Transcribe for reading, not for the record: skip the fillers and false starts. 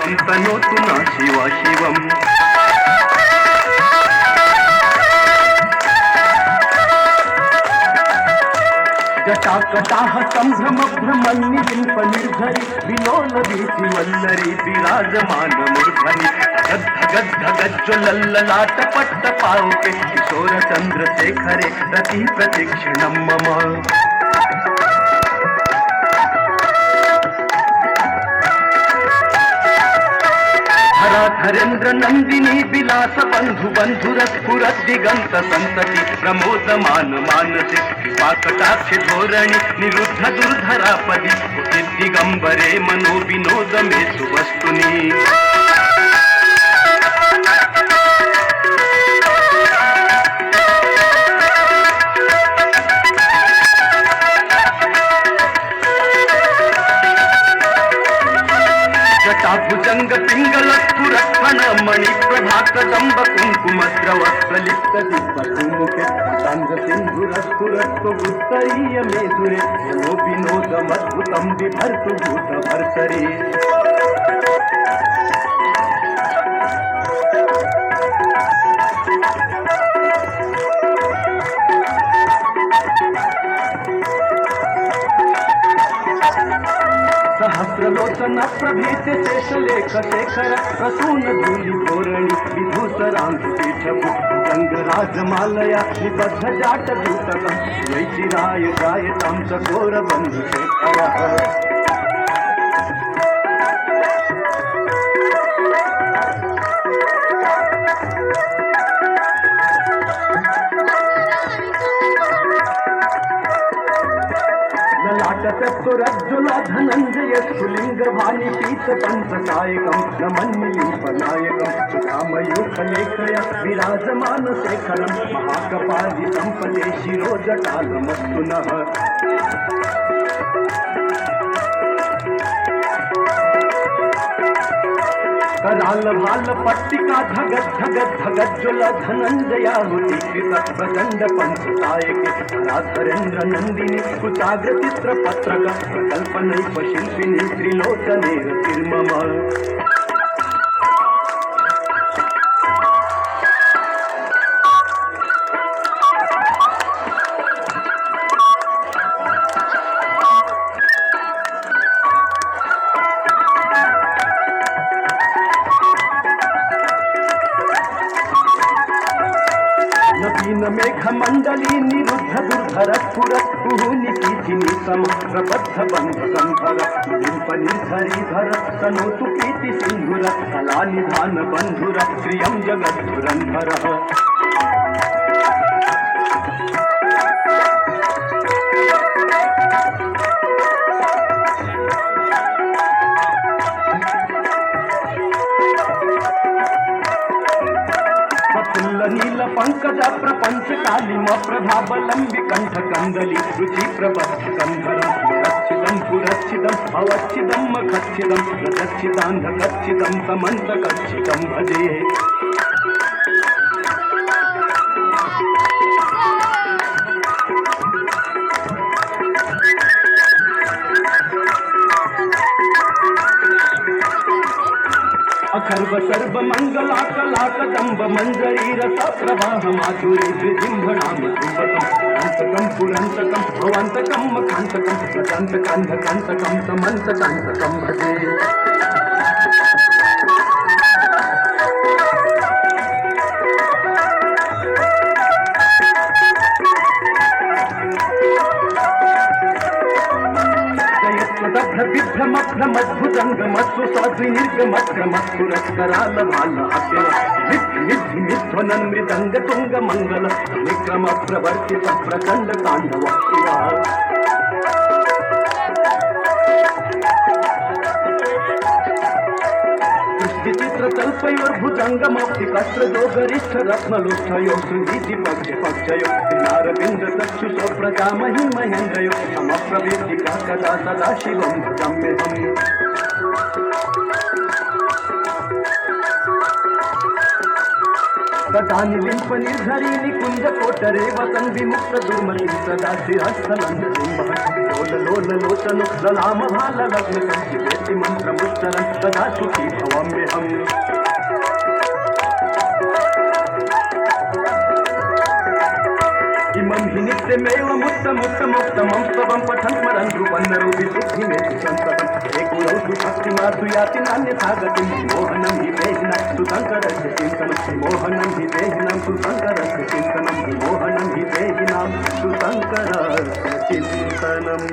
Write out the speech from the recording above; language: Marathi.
तनोतु न शिव शिवम् जटाकटाह संभ्रम भ्रमन्निलिम्प निर्धरि विलोल वीथि वल्लरी विराजमान मूर्धनि धगद् धगज्ज्वलल्ललाट पट्ट पावके किशोर चन्द्रशेखरे रति प्रतिक्षणं मम धरेन्द्र नंदिनी विलास बंधु बंधुरस्फुरद् दिगंत संतति प्रमोदमान मानसे कृपाकटाक्ष धोरणि निरुद्ध दुर्धरापदि दिगंबरे मनो विनोद मे सुवस्तुनि भुजंग पिंगल स्फुरत्फण मणि प्रभा कदंब कुंकुम द्रव प्रलिप्त दिव्य मुखे पतंग सिंधुर स्फुरत्व उत्तरीय मेधुरे यनो विनोदम अद्भुतं बिभर्तु भूत भर्तरी सहस्रलोचन प्रभीत शेषलेख शेखर प्रसून धूलि धोरणि विधूसरांकुपीठभु गंगराजमालया निबद्ध जाट दूतकं वैचिराय गायतां चकोर बन्धुशेखरः ललाटचतुरज्जुल धनञ्जय स्फुलिंग भानि पीत पंचकायकं नमन्निलिम्पनायकं सुधामयूखलेखया विराजमान शेखरं महाकपालि संपदे शिरोजटालमस्तु नः कराल भाल पट्टिका धगद् धगद् धगज्ज्वल धनञ्जयाहुतीकृत प्रचण्ड पंचकायके धरेन्द्र नन्दिनी कुचाग्र चित्र पत्रक प्रकल्पनैप शिल्पिनी त्रिलोचने रतिर्मम मेघ मंडली निरुद्ध दुर्धर स्फुरत् कुहुनि पीठिनि समप्रबद्ध बंध गंधर लिम्प निर्धरीधर तनोतु कीर्ति सिंधुर कलानिधान बंधुर श्रियं जगद्धुरन्धरः नील पंकज प्रपंच कालिम प्रभावलंबि कंठ कंदली रुचि प्रबद्ध कंधरं रक्षितं पुरक्षितं अवच्छिदं मखच्छिदं रक्षितांधकच्छिदं समन्तकच्छिदं भजे अखर्व सर्व मंगला कला कदंब मंजरी रस प्रवाह माधुरी जिंभणाम कुंभकं पुरंतकं भवंतकं मखांतकं प्रदंतकांधकांतकं समंतकांतकं भजे विभ्रमभ्रमद्भुतंगमत्सु साध्विनिर्गमक्रमत्पुरस्करालभालहास्यनिध्वनन् मृदंग मंगल विक्रम प्रवर्तित प्रचंड तांडव चित्र तल्पयोर्भुजंगमौक्तिकस्त्र गरिष्ठ रत्नलोष्ठयो सुधीति पक्षयो नारविंद्र चक्षुषो प्रजामहि महेन्द्रयो समप्रवेदिका कदा सदा शिवं भजाम्यहम् सदानि लिंप निर्झरी निकुंज कोटरे वसन विमुक्त दुर्मती सदा शिरस्थलं लोल लोल लोचन ललाम भाल लग्न कंचिवेति मंत्रमुच्चरन् सदा सुखी भवाम्यहम् इमं हि नित्यमेवमुत्तमुत्तमोत्तमं स्तवं पठन् स्मरन् ध्रुवन्नरो विशुद्धिमेति संसदम् एकुलौ तु भक्तिमातु याति नान्यथा गतिं विमोहनं हि देहिनां सुशङ्करस्य चिन्तनं विमोहनं हि देहिनां सुशङ्करस्य चिन्तनं विमोहनं हि देहिनां सुशङ्करस्य चिन्तनम्